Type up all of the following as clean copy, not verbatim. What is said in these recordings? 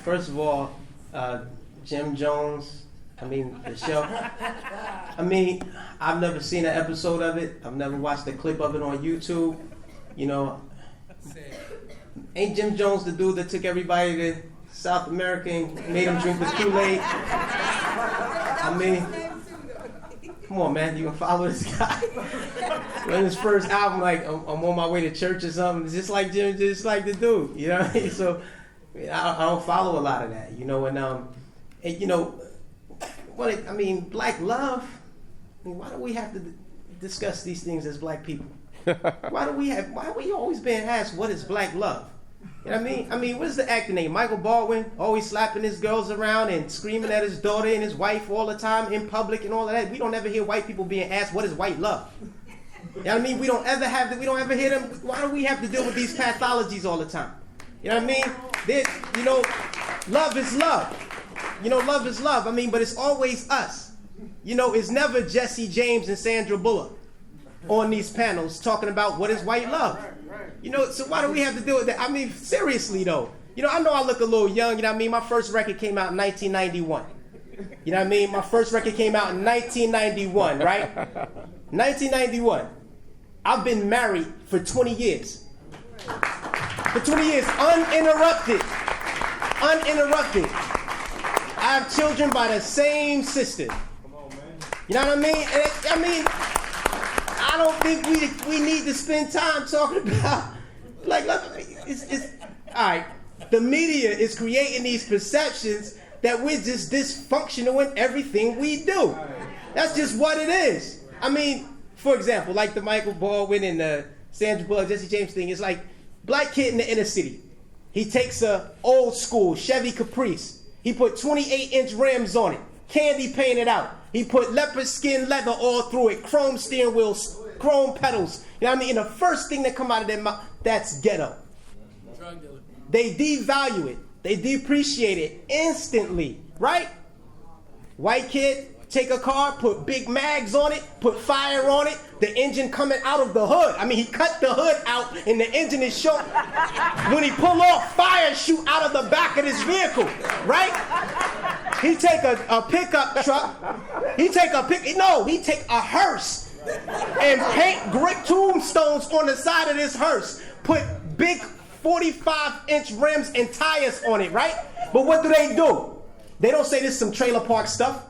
First of all, Jim Jones, the show. I've never seen an episode of it. I've never watched a clip of it on YouTube. Ain't Jim Jones the dude that took everybody to South America and made them drink the Kool-Aid? Come on, man, you can follow this guy. On his first album, like I'm on my way to church or something, it's just like Jim, just like the dude, you know what I mean? So I don't follow a lot of that, black love. Why do we have to discuss these things as black people? Why are we always being asked what is black love? You know what I mean? What is the actor name? Michael Baldwin, always slapping his girls around and screaming at his daughter and his wife all the time in public and all of that. We don't ever hear white people being asked what is white love. You know what I mean? We don't ever hear them. Why do we have to deal with these pathologies all the time? You know what I mean? Love is love. Love is love. But it's always us. It's never Jesse James and Sandra Bullock on these panels talking about what is white love. So why do we have to deal with that? Seriously though. I know I look a little young, My first record came out in 1991. My first record came out in 1991, right? 1991. I've been married for 20 years. For 20 years, uninterrupted. Uninterrupted. I have children by the same sister. Come on, man. You know what I mean? I don't think we need to spend time talking about, it's all right. The media is creating these perceptions that we're just dysfunctional in everything we do. That's just what it is. For example, like the Michael Baldwin and the Sandra Bullock, Jesse James thing, it's like black kid in the inner city. He takes a old school Chevy Caprice. He put 28-inch rims on it, candy painted out. He put leopard skin leather all through it, chrome steering wheels, chrome pedals. And the first thing that come out of their mouth, that's ghetto. They devalue it. They depreciate it instantly, right? White kid, take a car, put big mags on it, put fire on it, the engine coming out of the hood. He cut the hood out and the engine is showing. When he pull off, fire shoot out of the back of his vehicle, right? He take a pickup truck. He take a hearse and paint brick tombstones on the side of this hearse. Put big 45-inch rims and tires on it, right? But what do? They don't say this is some trailer park stuff.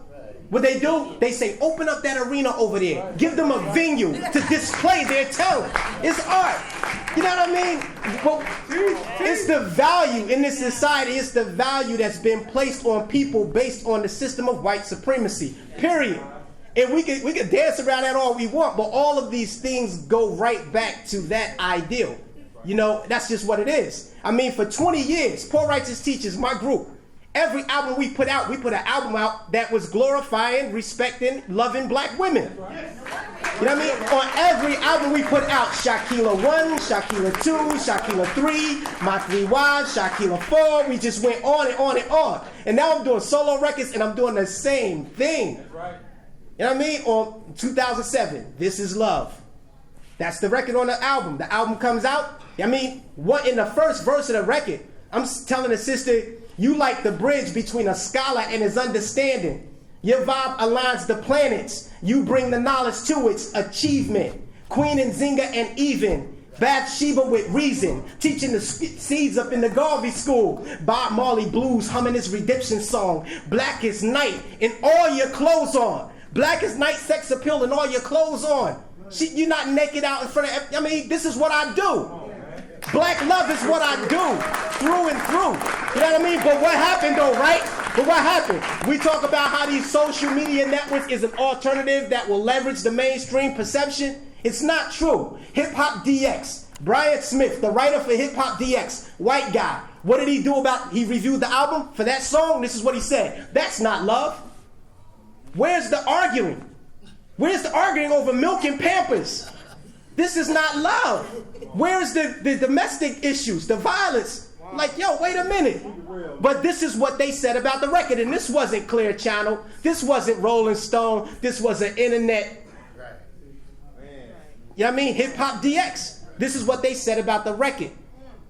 What they do, they say, open up that arena over there. Give them a venue to display their talent. It's art. You know what I mean? But it's the value in this society. It's the value that's been placed on people based on the system of white supremacy. Period. And we can dance around that all we want, but all of these things go right back to that ideal. That's just what it is. For 20 years, Poor Righteous Teachers, my group, every album we put an album out that was glorifying, respecting, loving black women. You know what I mean? On every album we put out, Shakila 1, Shakila 2, Shakila 3, My Three Wives, Shakila 4, we just went on and on and on. And now I'm doing solo records and I'm doing the same thing. That's right. You know what I mean? On 2007, This Is Love. That's the record on the album. The album comes out. What in the first verse of the record, I'm telling the sister, you like the bridge between a scholar and his understanding. Your vibe aligns the planets. You bring the knowledge to its achievement. Queen and Zinga and Even. Bathsheba with reason. Teaching the seeds up in the Garvey school. Bob Marley blues humming his redemption song. Black is night and all your clothes on. Black is night, sex appeal and all your clothes on. You're not naked out in front of... this is what I do. Black love is what I do, through and through. You know what I mean? But what happened though, right? But what happened? We talk about how these social media networks is an alternative that will leverage the mainstream perception. It's not true. Hip Hop DX, Brian Smith, the writer for Hip Hop DX, white guy. What did he do he reviewed the album for that song? This is what he said. That's not love. Where's the arguing? Where's the arguing over milk and Pampers? This is not love. Where's the domestic issues, the violence? Like, yo, wait a minute. But this is what they said about the record. And this wasn't Clear Channel. This wasn't Rolling Stone. This wasn't internet. You know what I mean? Hip Hop DX. This is what they said about the record.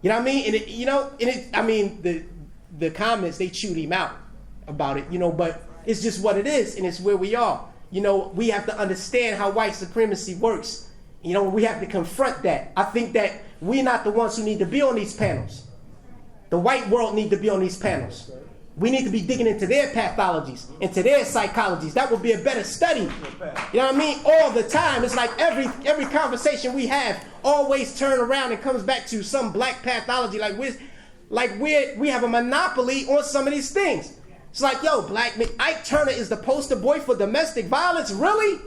You know what I mean? And the comments, they chewed him out about it, but it's just what it is, and it's where we are. We have to understand how white supremacy works. We have to confront that. I think that we're not the ones who need to be on these panels. The white world need to be on these panels. We need to be digging into their pathologies, into their psychologies. That would be a better study. You know what I mean? All the time. It's like every conversation we have always turn around and comes back to some black pathology. We have a monopoly on some of these things. It's like, yo, black man, Ike Turner is the poster boy for domestic violence? Really?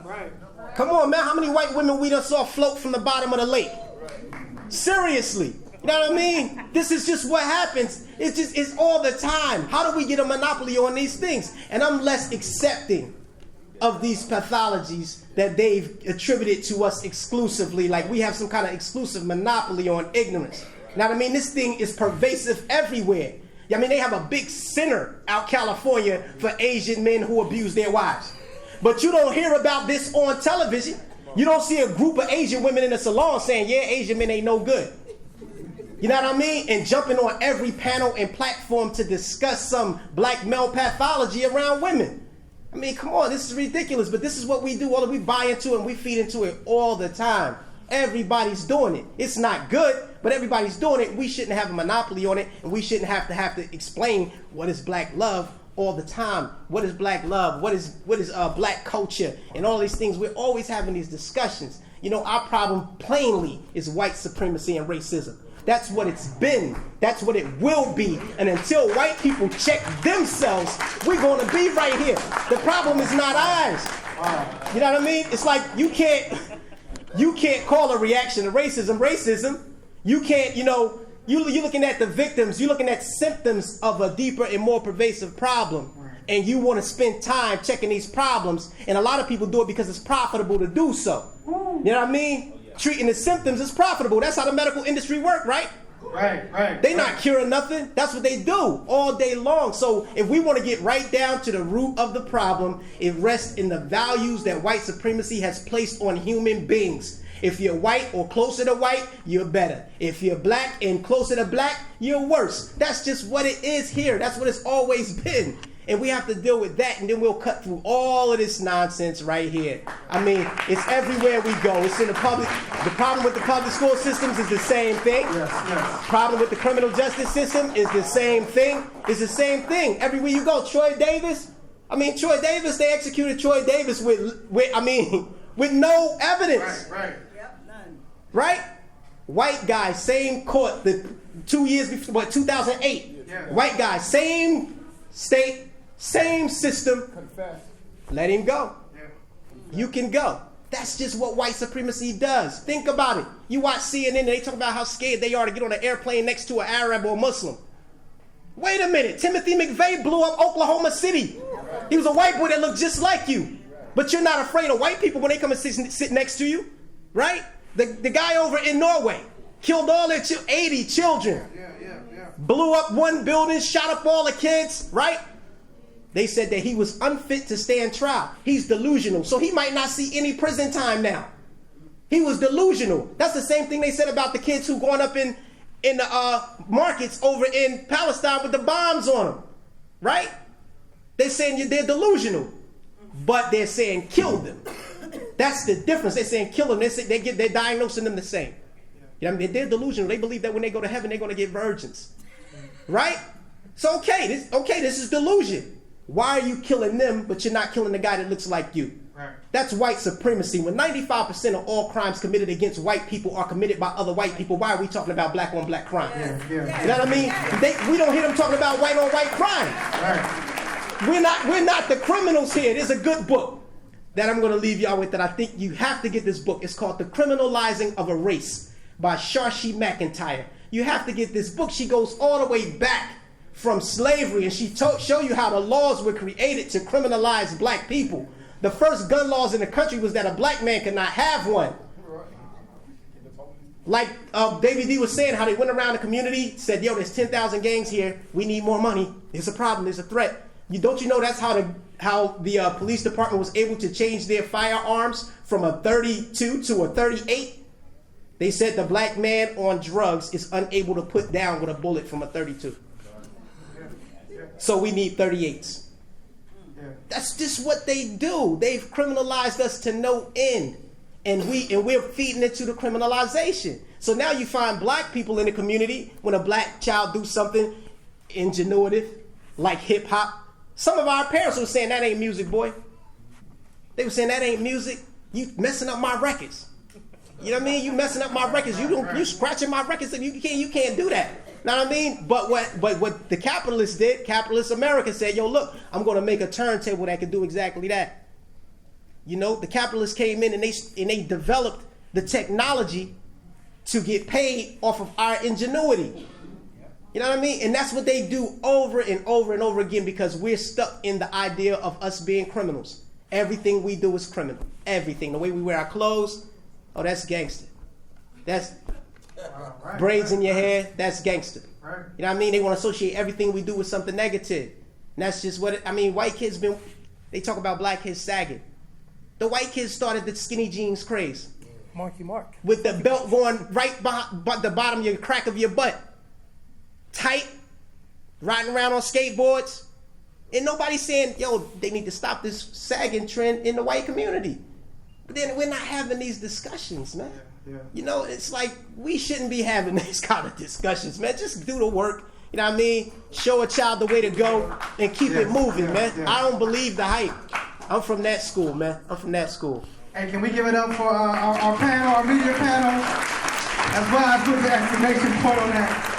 Right. Come on, man. How many white women we done saw float from the bottom of the lake? Seriously. You know what I mean? This is just what happens. It's all the time. How do we get a monopoly on these things? And I'm less accepting of these pathologies that they've attributed to us exclusively. Like we have some kind of exclusive monopoly on ignorance. You know what I mean? This thing is pervasive everywhere. I mean, they have a big center out California for Asian men who abuse their wives. But you don't hear about this on television. You don't see a group of Asian women in a salon saying, yeah, Asian men ain't no good. You know what I mean? And jumping on every panel and platform to discuss some black male pathology around women. I mean, come on, this is ridiculous, but this is what we do. We buy into it and we feed into it all the time. Everybody's doing it. It's not good, but everybody's doing it. We shouldn't have a monopoly on it, and we shouldn't have to explain what is black love all the time. What is black love? What is black culture? And all these things. We're always having these discussions. Our problem plainly is white supremacy and racism. That's what it's been. That's what it will be. And until white people check themselves, we're going to be right here. The problem is not ours. You know what I mean? It's like you can't call a reaction to racism. You can't, you're looking at the victims. You're looking at symptoms of a deeper and more pervasive problem. And you want to spend time checking these problems. And a lot of people do it because it's profitable to do so. You know what I mean? Treating the symptoms is profitable. That's how the medical industry work, right? Right. They not curing nothing. That's what they do all day long. So if we want to get right down to the root of the problem, it rests in the values that white supremacy has placed on human beings. If you're white or closer to white, you're better. If you're black and closer to black, you're worse. That's just what it is here. That's what it's always been. And we have to deal with that, and then we'll cut through all of this nonsense right here. I mean, it's everywhere we go. It's in the public. The problem with the public school systems is the same thing. Yes. Problem with the criminal justice system is the same thing. It's the same thing. Everywhere you go, Troy Davis, they executed Troy Davis with no evidence. Right. Yep, none. Right? White guy, same court, 2 years before, 2008. Yeah. White guy, same state, same system. Confess. Let him go. Yeah. You can go. That's just what white supremacy does. Think about it. You watch CNN and they talk about how scared they are to get on an airplane next to an Arab or Muslim. Wait a minute. Timothy McVeigh blew up Oklahoma City. He was a white boy that looked just like you. But you're not afraid of white people when they come and sit next to you. Right? The guy over in Norway killed all their 80 children. Yeah. Blew up one building, shot up all the kids, right? They said that he was unfit to stand trial. He's delusional, so he might not see any prison time now. He was delusional. That's the same thing they said about the kids who going up in the markets over in Palestine with the bombs on them, right? They're saying they're delusional, but they're saying kill them. That's the difference. They're saying kill them. They're diagnosing them the same. You know what I mean? They're delusional. They believe that when they go to heaven, they're going to get virgins. Right? So, this is delusion. Why are you killing them, but you're not killing the guy that looks like you? Right. That's white supremacy. When 95% of all crimes committed against white people are committed by other white people, why are we talking about black on black crime? Yeah. You know what I mean? We don't hear them talking about white on white crime. Right. We're not the criminals here. There's a good book that I'm going to leave y'all with that I think you have to get this book. It's called The Criminalizing of a Race by Shashi McIntyre. You have to get this book. She goes all the way back from slavery, and she show you how the laws were created to criminalize black people. The first gun laws in the country was that a black man could not have one. Like David D was saying, how they went around the community, said, yo, there's 10,000 gangs here. We need more money. There's a problem. There's a threat. Don't you know that's how the police department was able to change their firearms from a 32 to a 38? They said the black man on drugs is unable to put down with a bullet from a 32. So we need 38s. That's just what they do. They've criminalized us to no end. And we're feeding into the criminalization. So now you find black people in the community, when a black child do something ingenuitive, like hip hop, some of our parents were saying, that ain't music, boy. They were saying, that ain't music. You messing up my records. You know what I mean? You messing up my records. You scratching my records. You can't do that. Know what I mean? But what the capitalists did, capitalist America said, yo, look, I'm going to make a turntable that can do exactly that. You know, the capitalists came in and they developed the technology to get paid off of our ingenuity. You know what I mean? And that's what they do over and over and over again, because we're stuck in the idea of us being criminals. Everything we do is criminal. Everything. The way we wear our clothes, oh, that's gangster. That's braids in your hair, that's gangster. You know what I mean? They want to associate everything we do with something negative. And that's just what white kids they talk about black kids sagging. The white kids started the skinny jeans craze. Marky Mark. With the belt going right behind the bottom of your crack of your butt. Tight, riding around on skateboards. And nobody's saying, yo, they need to stop this sagging trend in the white community. But then we're not having these discussions, man. Yeah. You know, it's like we shouldn't be having these kind of discussions, man. Just do the work. You know what I mean? Show a child the way to go and keep it moving, man. Yeah. I don't believe the hype. I'm from that school, man. I'm from that school. Hey, can we give it up for our panel, our media panel? As well as put the exclamation point on that.